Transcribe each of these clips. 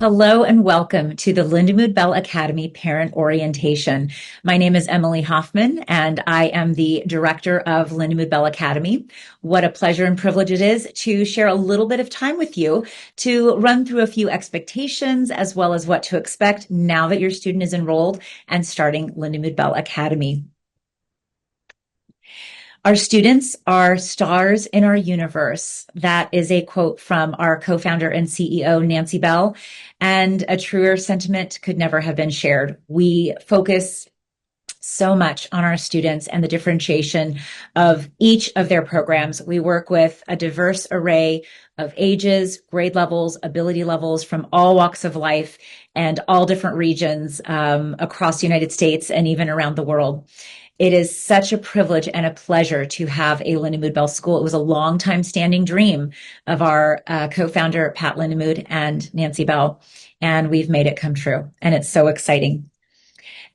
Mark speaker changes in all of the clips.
Speaker 1: Hello and welcome to the Lindamood-Bell Academy Parent Orientation. My name is Emily Hoffman and I am the director of Lindamood-Bell Academy. What a pleasure and privilege it is to share a little bit of time with you to run through a few expectations as well as what to expect now that your student is enrolled and starting Lindamood-Bell Academy. Our students are stars in our universe. That is a quote from our co-founder and CEO, Nancy Bell, and a truer sentiment could never have been shared. We focus so much on our students and the differentiation of each of their programs. We work with a diverse array of ages, grade levels, ability levels from all walks of life and all different regions across the United States and even around the world. It is such a privilege and a pleasure to have a Lindamood-Bell school. It was a long time standing dream of our co-founder, Pat Lindamood and Nancy Bell, and we've made it come true. And it's so exciting.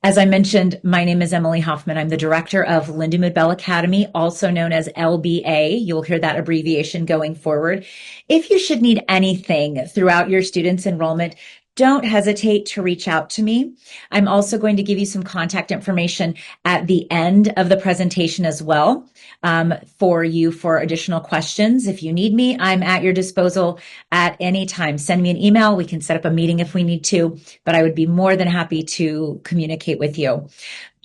Speaker 1: As I mentioned, my name is Emily Hoffman. I'm the director of Lindamood-Bell Academy, also known as LBA. You'll hear that abbreviation going forward. If you should need anything throughout your students' enrollment, don't hesitate to reach out to me. I'm also going to give you some contact information at the end of the presentation as well for additional questions. If you need me, I'm at your disposal at any time. Send me an email. We can set up a meeting if we need to, but I would be more than happy to communicate with you.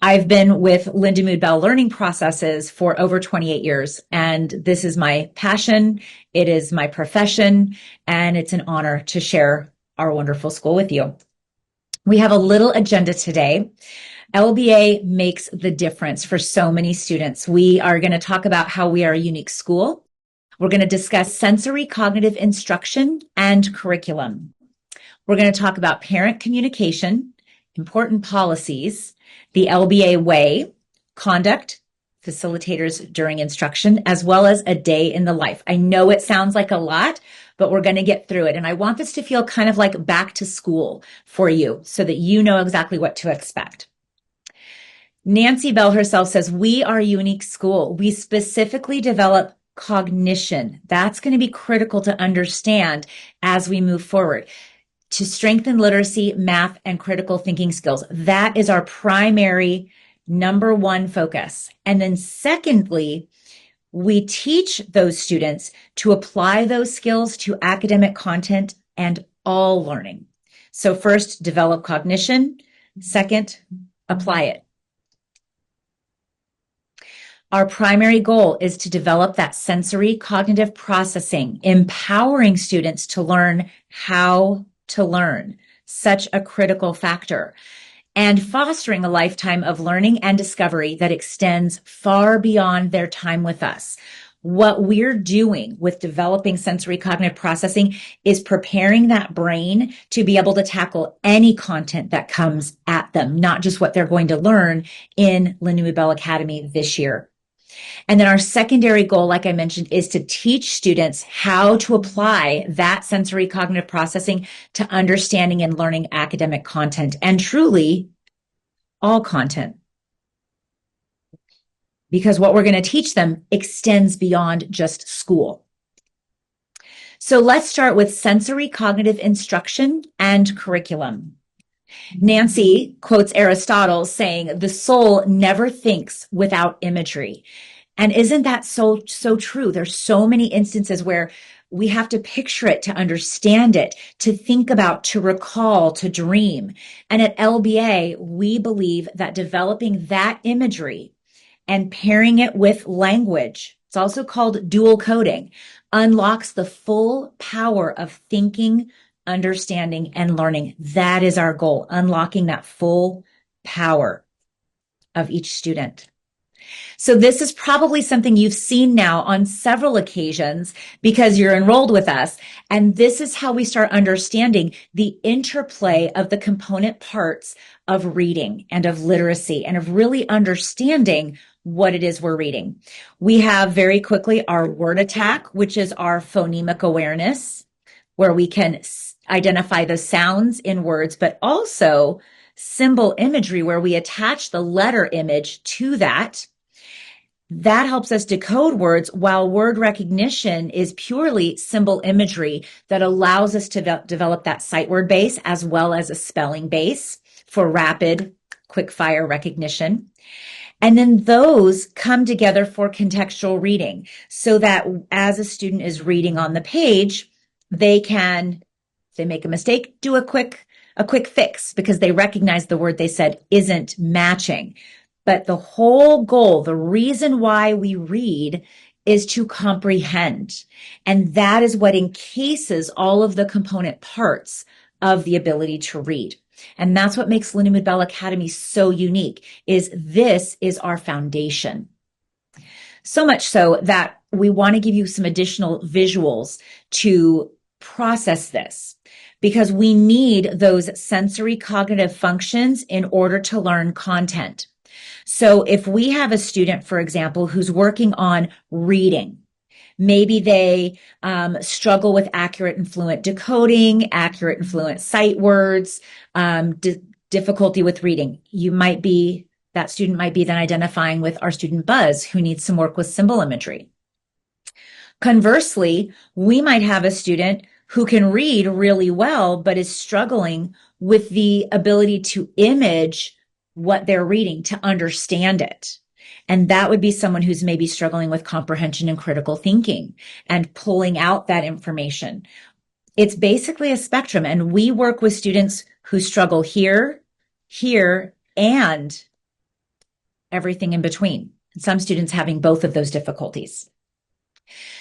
Speaker 1: I've been with Lindamood-Bell learning processes for over 28 years, and this is my passion. It is my profession, and it's an honor to share our wonderful school with you. We have a little agenda today. LBA makes the difference for so many students. We are going to talk about how we are a unique school. We're going to discuss sensory cognitive instruction and curriculum. We're going to talk about parent communication, important policies, the LBA way, conduct, facilitators during instruction, as well as a day in the life. I know it sounds like a lot, but we're going to get through it. And I want this to feel kind of like back to school for you so that you know exactly what to expect. Nancy Bell herself says, we are a unique school. We specifically develop cognition. That's going to be critical to understand as we move forward to strengthen literacy, math, and critical thinking skills. That is our primary number one focus. And then secondly, we teach those students to apply those skills to academic content and all learning. So first, develop cognition. Second, apply it. Our primary goal is to develop that sensory cognitive processing, empowering students to learn how to learn, such a critical factor, and fostering a lifetime of learning and discovery that extends far beyond their time with us. What we're doing with developing sensory cognitive processing is preparing that brain to be able to tackle any content that comes at them, not just what they're going to learn in Lindamood-Bell Academy this year. And then our secondary goal, like I mentioned, is to teach students how to apply that sensory cognitive processing to understanding and learning academic content, and truly all content. Because what we're going to teach them extends beyond just school. So let's start with sensory cognitive instruction and curriculum. Nancy quotes Aristotle saying, the soul never thinks without imagery. And isn't that so true? There's so many instances where we have to picture it to understand it, to think about, to recall, to dream. And at LBA, we believe that developing that imagery and pairing it with language, it's also called dual coding, unlocks the full power of thinking, understanding, and learning. That is our goal, unlocking that full power of each student. So this is probably something you've seen now on several occasions because you're enrolled with us. And this is how we start understanding the interplay of the component parts of reading and of literacy and of really understanding what it is we're reading. We have very quickly our word attack, which is our phonemic awareness, where we can identify the sounds in words, but also symbol imagery, where we attach the letter image to that. That helps us decode words, while word recognition is purely symbol imagery that allows us to develop that sight word base as well as a spelling base for rapid, quick fire recognition. And then those come together for contextual reading so that as a student is reading on the page, they can, if they make a mistake, do a quick fix because they recognize the word they said isn't matching. But the whole goal, the reason why we read is to comprehend. And that is what encases all of the component parts of the ability to read. And that's what makes Lindamood-Bell Academy so unique, is this is our foundation. So much so that we want to give you some additional visuals to process this, because we need those sensory cognitive functions in order to learn content. So if we have a student, for example, who's working on reading, maybe they struggle with accurate and fluent decoding, accurate and fluent sight words, difficulty with reading. That student might be then identifying with our student Buzz, who needs some work with symbol imagery. Conversely, we might have a student who can read really well, but is struggling with the ability to image what they're reading, to understand it. And that would be someone who's maybe struggling with comprehension and critical thinking and pulling out that information. It's basically a spectrum. And we work with students who struggle here, and everything in between. Some students having both of those difficulties.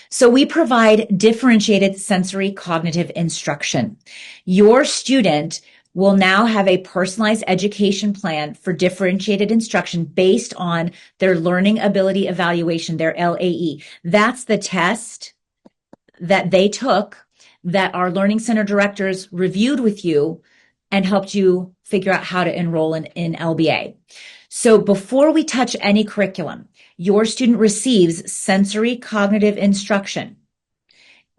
Speaker 1: So we provide differentiated sensory cognitive instruction. Your student will now have a personalized education plan for differentiated instruction based on their learning ability evaluation, their LAE. That's the test that they took that our learning center directors reviewed with you and helped you figure out how to enroll in LBA. So before we touch any curriculum, your student receives sensory cognitive instruction.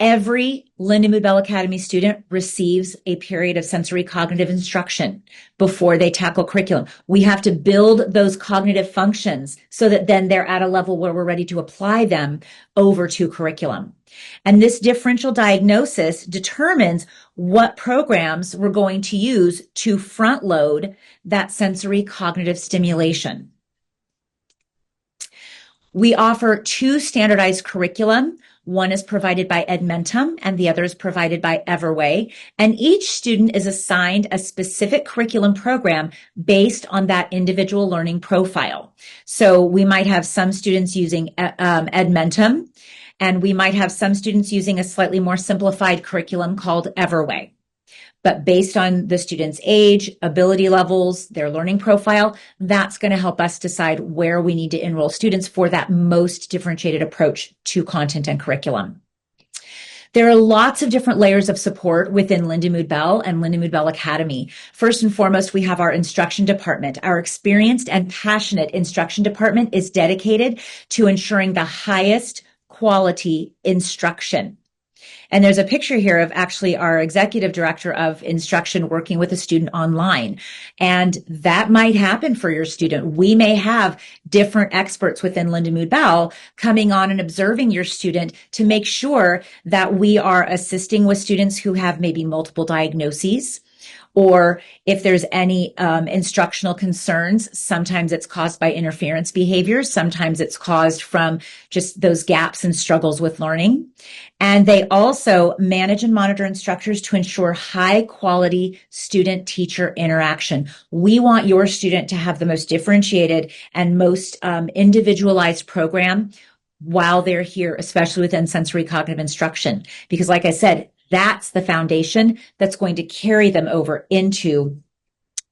Speaker 1: Every Lindamood-Bell Academy student receives a period of sensory cognitive instruction before they tackle curriculum. We have to build those cognitive functions so that then they're at a level where we're ready to apply them over to curriculum. And this differential diagnosis determines what programs we're going to use to front load that sensory cognitive stimulation. We offer 2 standardized curriculum. One is provided by Edmentum and the other is provided by Everway. And each student is assigned a specific curriculum program based on that individual learning profile. So we might have some students using Edmentum, and we might have some students using a slightly more simplified curriculum called Everway. But based on the student's age, ability levels, their learning profile, that's going to help us decide where we need to enroll students for that most differentiated approach to content and curriculum. There are lots of different layers of support within Lindamood-Bell and Lindamood-Bell Academy. First and foremost, we have our instruction department. Our experienced and passionate instruction department is dedicated to ensuring the highest quality instruction. And there's a picture here of actually our executive director of instruction working with a student online. And that might happen for your student. We may have different experts within Lindamood-Bell coming on and observing your student to make sure that we are assisting with students who have maybe multiple diagnoses, or if there's any instructional concerns. Sometimes it's caused by interference behaviors. Sometimes it's caused from just those gaps and struggles with learning. And they also manage and monitor instructors to ensure high quality student-teacher interaction. We want your student to have the most differentiated and most individualized program while they're here, especially within sensory cognitive instruction. Because like I said, that's the foundation that's going to carry them over into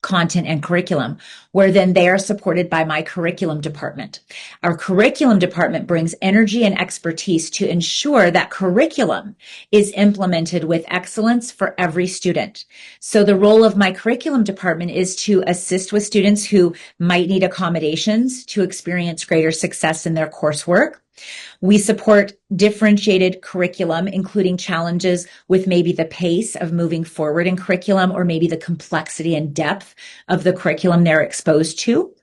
Speaker 1: content and curriculum, where then they are supported by my curriculum department. Our curriculum department brings energy and expertise to ensure that curriculum is implemented with excellence for every student. So the role of my curriculum department is to assist with students who might need accommodations to experience greater success in their coursework. We support differentiated curriculum, including challenges with maybe the pace of moving forward in curriculum or maybe the complexity and depth of the curriculum they're exposed to.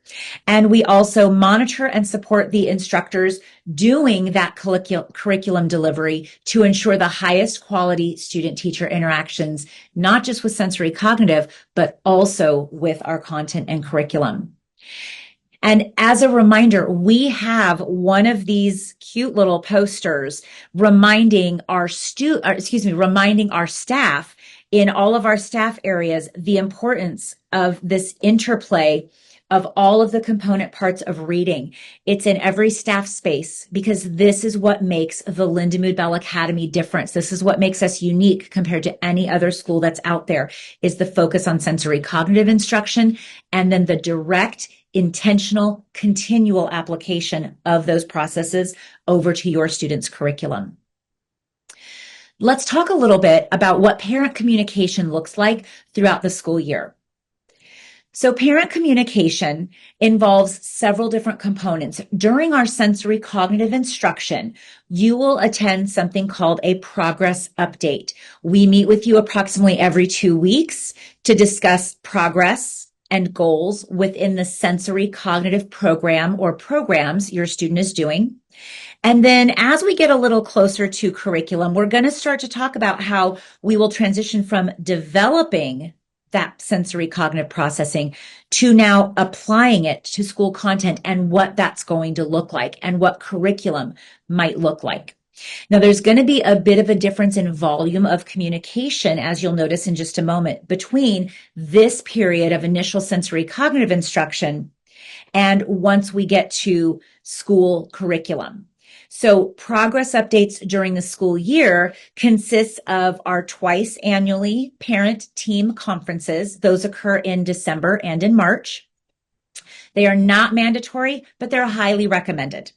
Speaker 1: And we also monitor and support the instructors doing that curriculum delivery to ensure the highest quality student-teacher interactions, not just with sensory cognitive, but also with our content and curriculum. And as a reminder, we have one of these cute little posters reminding our staff in all of our staff areas the importance of this interplay of all of the component parts of reading. It's in every staff space because this is what makes the Lindamood-Bell Academy different. This is what makes us unique compared to any other school that's out there, is the focus on sensory cognitive instruction and then the direct, intentional, continual application of those processes over to your students' curriculum. Let's talk a little bit about what parent communication looks like throughout the school year. So parent communication involves several different components. During our sensory cognitive instruction, you will attend something called a progress update. We meet with you approximately every 2 weeks to discuss progress and goals within the sensory cognitive program or programs your student is doing. And then as we get a little closer to curriculum, we're going to start to talk about how we will transition from developing that sensory cognitive processing to now applying it to school content and what that's going to look like and what curriculum might look like. Now, there's going to be a bit of a difference in volume of communication, as you'll notice in just a moment, between this period of initial sensory cognitive instruction and once we get to school curriculum. So progress updates during the school year consists of our twice annually parent team conferences. Those occur in December and in March. They are not mandatory, but they're highly recommended.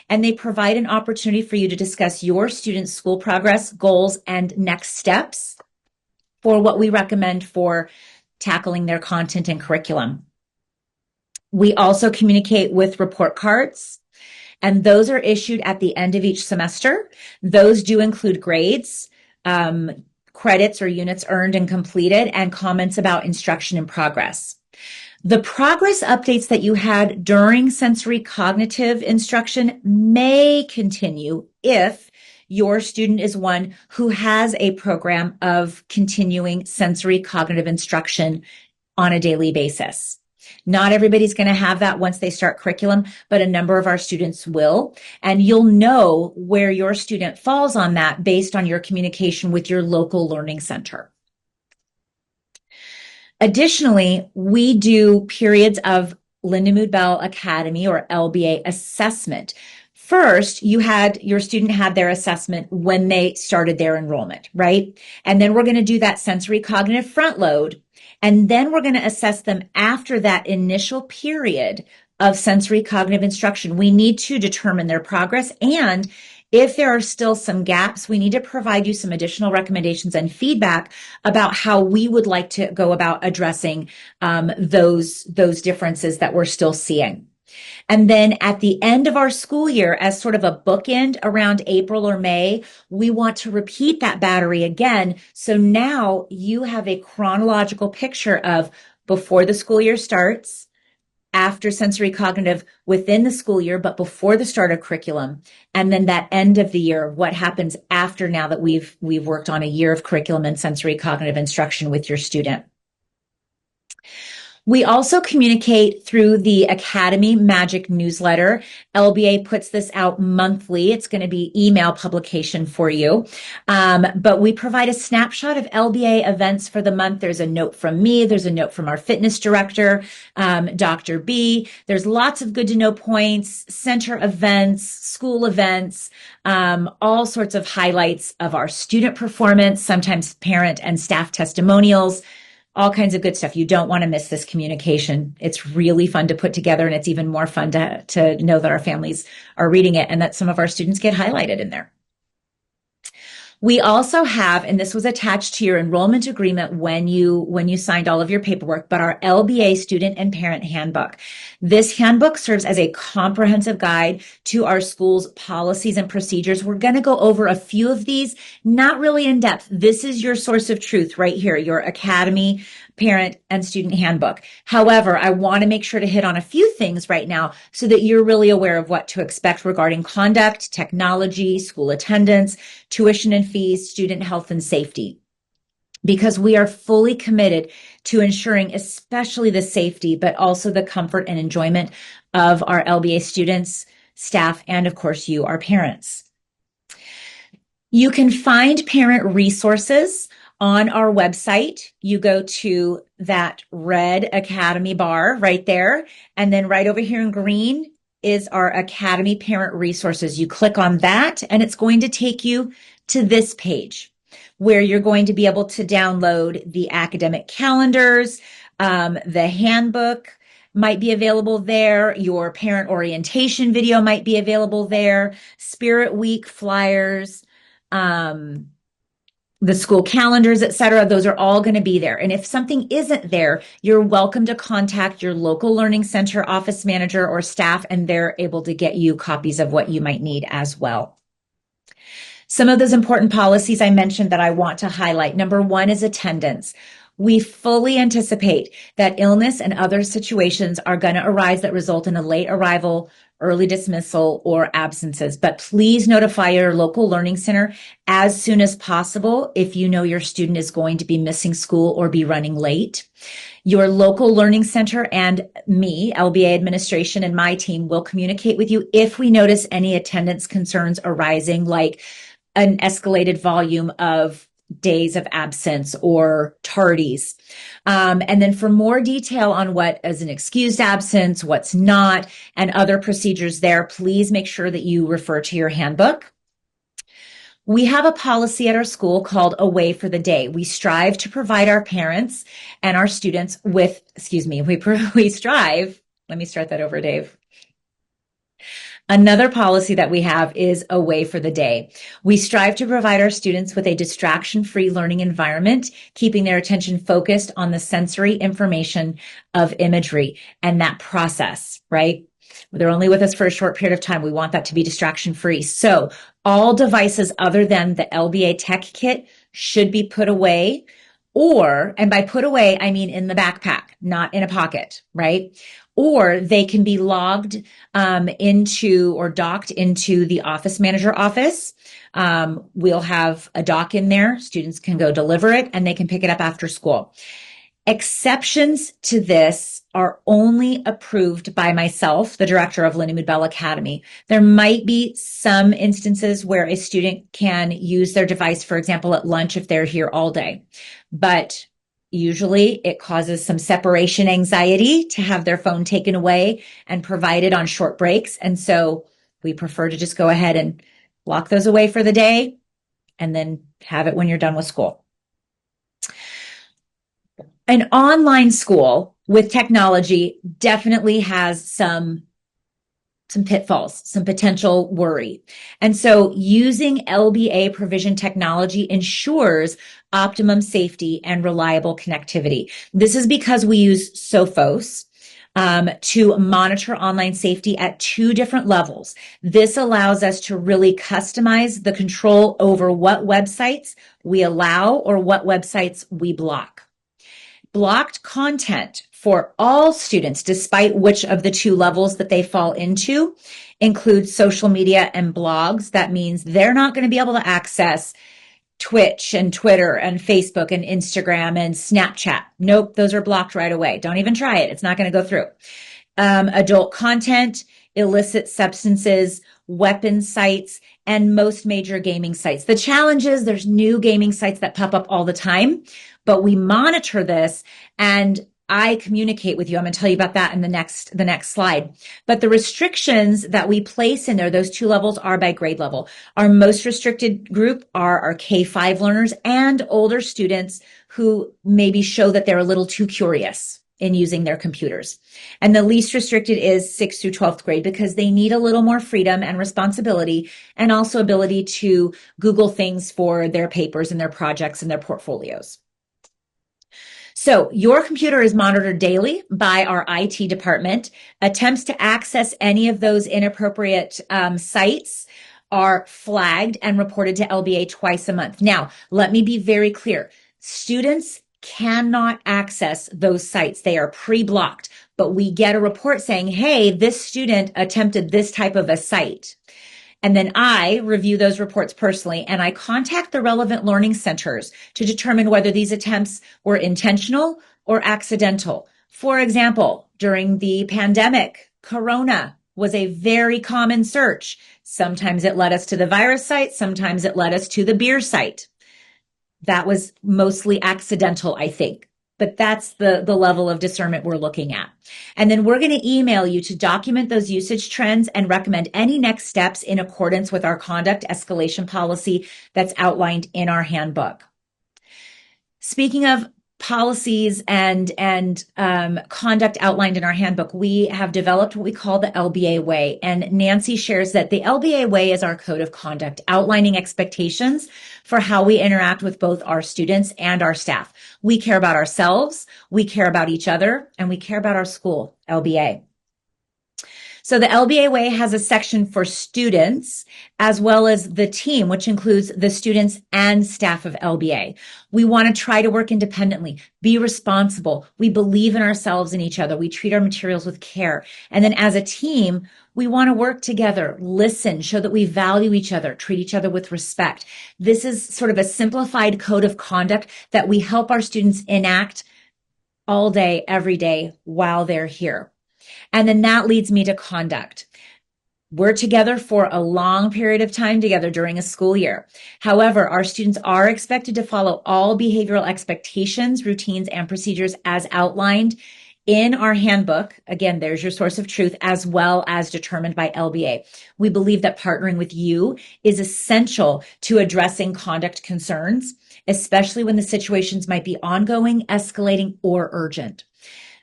Speaker 1: And they provide an opportunity for you to discuss your students' school progress, goals, and next steps for what we recommend for tackling their content and curriculum. We also communicate with report cards, and those are issued at the end of each semester. Those do include grades, credits or units earned and completed, and comments about instruction and progress. The progress updates that you had during sensory cognitive instruction may continue if your student is one who has a program of continuing sensory cognitive instruction on a daily basis. Not everybody's going to have that once they start curriculum, but a number of our students will. And you'll know where your student falls on that based on your communication with your local learning center. Additionally, we do periods of Lindamood-Bell Academy or LBA assessment. First, your student had their assessment when they started their enrollment, right? And then we're going to do that sensory cognitive front load. And then we're going to assess them after that initial period of sensory cognitive instruction. We need to determine their progress. And if there are still some gaps, we need to provide you some additional recommendations and feedback about how we would like to go about addressing those differences that we're still seeing. And then at the end of our school year, as sort of a bookend around April or May, we want to repeat that battery again. So now you have a chronological picture of before the school year starts, after sensory cognitive within the school year, but before the start of curriculum, and then that end of the year, what happens after now that we've worked on a year of curriculum and sensory cognitive instruction with your student. We also communicate through the Academy Magic newsletter. LBA puts this out monthly. It's going to be email publication for you. But we provide a snapshot of LBA events for the month. There's a note from me. There's a note from our fitness director, Dr. B. There's lots of good to know points, center events, school events, all sorts of highlights of our student performance, sometimes parent and staff testimonials, all kinds of good stuff. You don't want to miss this communication. It's really fun to put together, and it's even more fun to know that our families are reading it and that some of our students get highlighted in there. We also have, and this was attached to your enrollment agreement when you signed all of your paperwork, but our LBA student and parent handbook. This handbook serves as a comprehensive guide to our school's policies and procedures. We're going to go over a few of these, not really in depth. This is your source of truth right here, your academy, parent, and student handbook. However, I want to make sure to hit on a few things right now so that you're really aware of what to expect regarding conduct, technology, school attendance, tuition and fees, student health and safety, because we are fully committed to ensuring especially the safety, but also the comfort and enjoyment of our LBA students, staff, and of course you, our parents. You can find parent resources on our website. You go to that red Academy bar right there, and then right over here in green is our Academy Parent Resources. You click on that, and it's going to take you to this page where you're going to be able to download the academic calendars, the handbook might be available there. Your parent orientation video might be available there. Spirit Week flyers, the school calendars, etc. Those are all going to be there. And if something isn't there, you're welcome to contact your local learning center office manager or staff, and they're able to get you copies of what you might need as well. Some of those important policies I mentioned that I want to highlight. Number one is attendance. We fully anticipate that illness and other situations are going to arise that result in a late arrival, early dismissal, or absences. But please notify your local learning center as soon as possible if you know your student is going to be missing school or be running late. Your local learning center and me, LBA administration, and my team will communicate with you if we notice any attendance concerns arising, like an escalated volume of days of absence or tardies. And then for more detail on what is an excused absence, what's not, and other procedures there, please make sure that you refer to your handbook. We have a policy at our school called Away for the Day. We strive to provide our parents and our students with, we strive, let me start that over, Dave. Another policy that we have is Away for the Day. We strive to provide our students with a distraction-free learning environment, keeping their attention focused on the sensory information of imagery and that process, right? They're only with us for a short period of time. We want that to be distraction-free. So all devices other than the LBA Tech Kit should be put away, and by put away, I mean in the backpack, not in a pocket, right? Or they can be logged into or docked into the office manager office. We'll have a dock in there. Students can go deliver it and they can pick it up after school. Exceptions to this are only approved by myself, the director of Lindamood-Bell Academy. There might be some instances where a student can use their device, for example, at lunch if they're here all day. But usually it causes some separation anxiety to have their phone taken away and provided on short breaks. And so we prefer to just go ahead and lock those away for the day and then have it when you're done with school. An online school with technology definitely has some pitfalls, some potential worry. And so using LBA provision technology ensures optimum safety and reliable connectivity. This is because we use Sophos to monitor online safety at 2 different levels. This allows us to really customize the control over what websites we allow or what websites we block. Blocked content for all students, despite which of the 2 levels that they fall into, includes social media and blogs. That means they're not going to be able to access Twitch and Twitter and Facebook and Instagram and Snapchat. Nope, those are blocked right away. Don't even try it. It's not going to go through. Adult content, illicit substances, weapons sites, and most major gaming sites. The challenge is there's new gaming sites that pop up all the time, but we monitor this and I communicate with you. I'm going to tell you about that in the next slide. But the restrictions that we place in there, those 2 levels, are by grade level. Our most restricted group are our K-5 learners and older students who maybe show that they're a little too curious, in using their computers. And the least restricted is 6th through 12th grade because they need a little more freedom and responsibility and also ability to Google things for their papers and their projects and their portfolios. So your computer is monitored daily by our IT department. Attempts to access any of those inappropriate sites are flagged and reported to LBA twice a month. Now, let me be very clear. Students cannot access those sites. They are pre-blocked, but we get a report saying, hey, this student attempted this type of a site. And then I review those reports personally and I contact the relevant learning centers to determine whether these attempts were intentional or accidental. For example, during the pandemic, Corona was a very common search. Sometimes it led us to the virus site, sometimes it led us to the beer site. That was mostly accidental, I think. But that's the level of discernment we're looking at. And then we're going to email you to document those usage trends and recommend any next steps in accordance with our conduct escalation policy that's outlined in our handbook. Speaking of policies and conduct outlined in our handbook, we have developed what we call the LBA Way. And Nancy shares that the LBA Way is our code of conduct, outlining expectations for how we interact with both our students and our staff. We care about ourselves, we care about each other, and we care about our school, LBA. So the LBA Way has a section for students as well as the team, which includes the students and staff of LBA. We want to try to work independently, be responsible. We believe in ourselves and each other. We treat our materials with care. And then as a team, we want to work together, listen, show that we value each other, treat each other with respect. This is sort of a simplified code of conduct that we help our students enact all day, every day while they're here. And then that leads me to conduct. We're together for a long period of time together during a school year. However, our students are expected to follow all behavioral expectations, routines, and procedures as outlined in our handbook. Again, there's your source of truth, as well as determined by LBA. We believe that partnering with you is essential to addressing conduct concerns, especially when the situations might be ongoing, escalating, or urgent.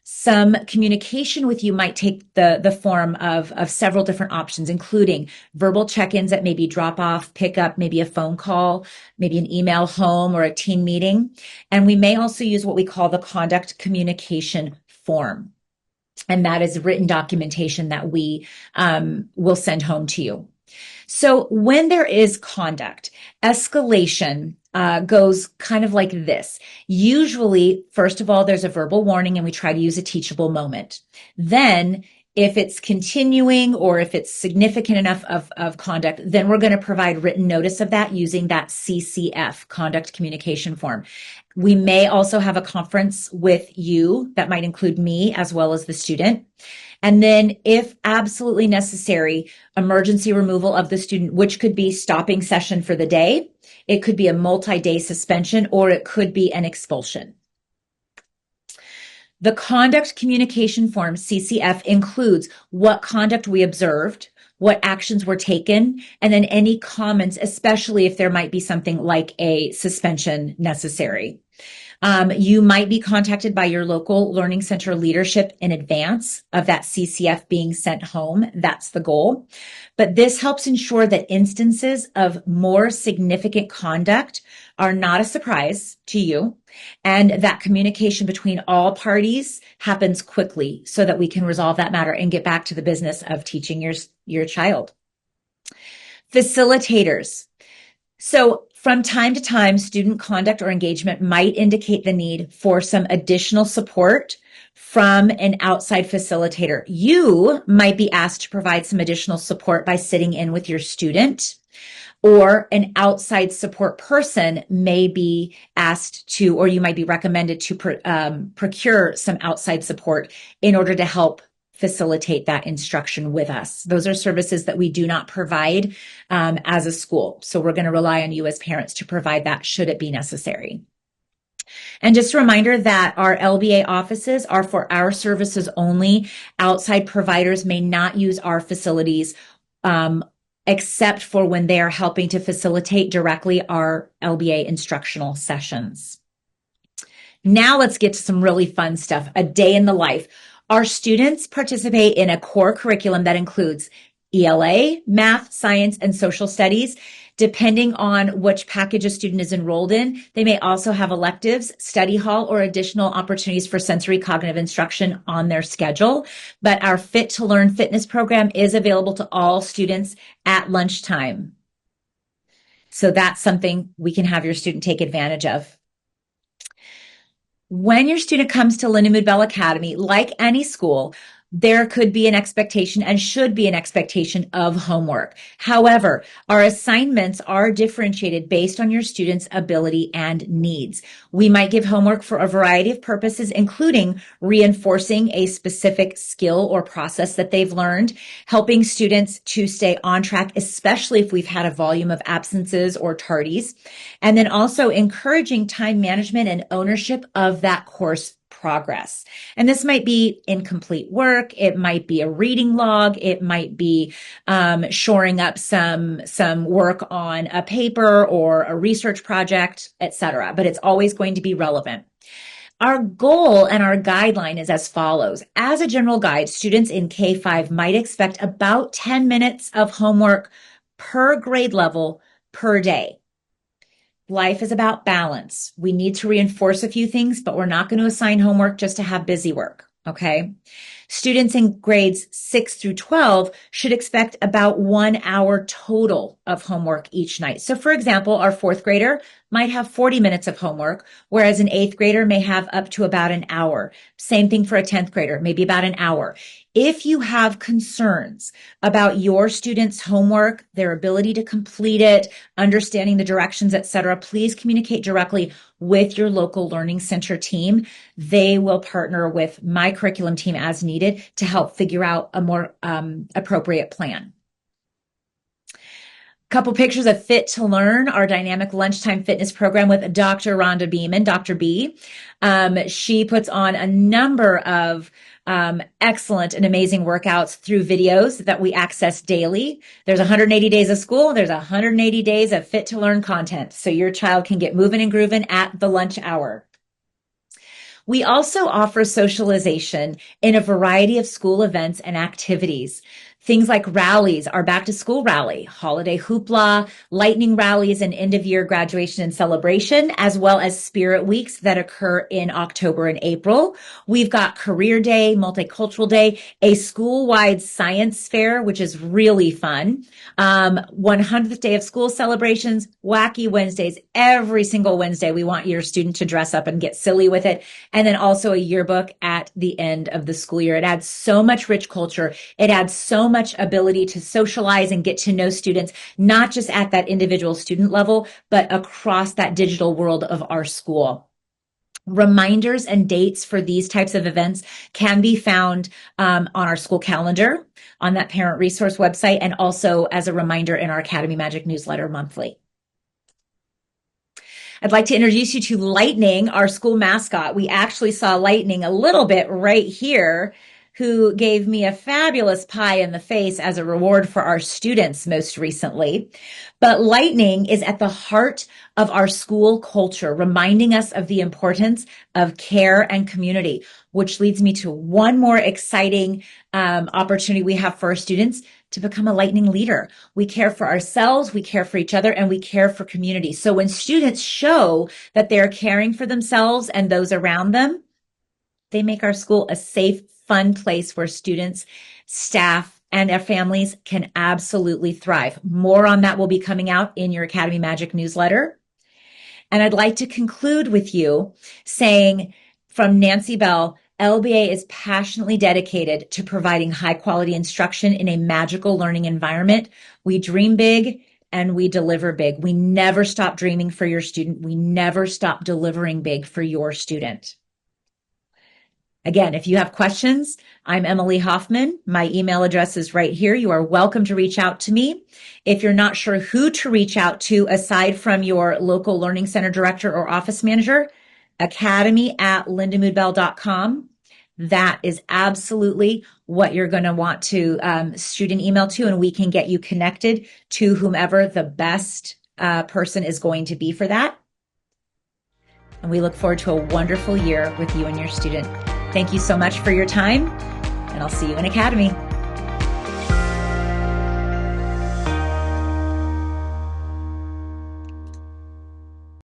Speaker 1: Some communication with you might take the form of several different options, including verbal check-ins at maybe drop off, pick up, maybe a phone call, maybe an email home or a team meeting. And we may also use what we call the conduct communication form. And that is written documentation that we will send home to you. So when there is conduct, escalation goes kind of like this. Usually, first of all, there's a verbal warning and we try to use a teachable moment. Then if it's continuing or if it's significant enough of conduct, then we're going to provide written notice of that using that CCF, conduct communication form. We may also have a conference with you that might include me as well as the student. And then if absolutely necessary, emergency removal of the student, which could be stopping session for the day. It could be a multi-day suspension, or it could be an expulsion. The conduct communication form, CCF, includes what conduct we observed, what actions were taken, and then any comments, especially if there might be something like a suspension necessary. You might be contacted by your local learning center leadership in advance of that CCF being sent home. That's the goal. But this helps ensure that instances of more significant conduct are not a surprise to you, and that communication between all parties happens quickly so that we can resolve that matter and get back to the business of teaching your child. Facilitators. So from time to time, student conduct or engagement might indicate the need for some additional support from an outside facilitator. You might be asked to provide some additional support by sitting in with your student, or an outside support person may be asked to, or you might be recommended to procure some outside support in order to help facilitate that instruction with us. Those are services that we do not provide as a school. So we're going to rely on you as parents to provide that should it be necessary. And just a reminder that our LBA offices are for our services only. Outside providers may not use our facilities except for when they are helping to facilitate directly our LBA instructional sessions. Now let's get to some really fun stuff. A day in the life. Our students participate in a core curriculum that includes ELA, math, science, and social studies. Depending on which package a student is enrolled in, they may also have electives, study hall, or additional opportunities for sensory cognitive instruction on their schedule. But our Fit to Learn fitness program is available to all students at lunchtime. So that's something we can have your student take advantage of. When your student comes to Lindamood-Bell Academy, like any school, there could be an expectation and should be an expectation of homework. However, our assignments are differentiated based on your student's ability and needs. We might give homework for a variety of purposes, including reinforcing a specific skill or process that they've learned, helping students to stay on track, especially if we've had a volume of absences or tardies, and then also encouraging time management and ownership of that course progress. And this might be incomplete work. It might be a reading log. It might be shoring up some work on a paper or a research project, etc. But it's always going to be relevant. Our goal and our guideline is as follows. As a general guide, students in K-5 might expect about 10 minutes of homework per grade level per day. Life is about balance. We need to reinforce a few things, but we're not going to assign homework just to have busy work. Okay. Students in grades 6 through 12 should expect about 1 hour total of homework each night. So for example, our 4th grader might have 40 minutes of homework, whereas an 8th grader may have up to about an hour. Same thing for a 10th grader, maybe about an hour. If you have concerns about your students' homework, their ability to complete it, understanding the directions, etc., please communicate directly with your local learning center team. They will partner with my curriculum team as needed to help figure out a more appropriate plan. Couple pictures of Fit to Learn, our dynamic lunchtime fitness program with Dr. Rhonda Beeman, Dr. B. She puts on a number of excellent and amazing workouts through videos that we access daily. There's 180 days of school. There's 180 days of Fit to Learn content. So your child can get moving and grooving at the lunch hour. We also offer socialization in a variety of school events and activities. Things like rallies, our back to school rally, holiday hoopla, lightning rallies, and end of year graduation and celebration, as well as spirit weeks that occur in October and April. We've got career day, multicultural day, a school-wide science fair, which is really fun. 100th day of school celebrations, wacky Wednesdays. Every single Wednesday, we want your student to dress up and get silly with it. And then also a yearbook at the end of the school year. It adds so much rich culture. It adds so much ability to socialize and get to know students, not just at that individual student level, but across that digital world of our school. Reminders and dates for these types of events can be found on our school calendar, on that parent resource website, and also as a reminder in our Academy Magic newsletter monthly. I'd like to introduce you to Lightning, our school mascot. We actually saw Lightning a little bit right here, who gave me a fabulous pie in the face as a reward for our students most recently. But Lightning is at the heart of our school culture, reminding us of the importance of care and community, which leads me to one more exciting opportunity we have for our students to become a Lightning leader. We care for ourselves, we care for each other, and we care for community. So when students show that they're caring for themselves and those around them, they make our school a safe, fun place where students, staff, and their families can absolutely thrive. More on that will be coming out in your Academy Magic newsletter. And I'd like to conclude with you saying from Nancy Bell, LBA is passionately dedicated to providing high quality instruction in a magical learning environment. We dream big and we deliver big. We never stop dreaming for your student. We never stop delivering big for your student. Again, if you have questions, I'm Emily Hoffman. My email address is right here. You are welcome to reach out to me. If you're not sure who to reach out to aside from your local learning center director or office manager, academy@lindamoodbell.com. That is absolutely what you're going to want to shoot an email to, and we can get you connected to whomever the best person is going to be for that. And we look forward to a wonderful year with you and your student. Thank you so much for your time, and I'll see you in Academy.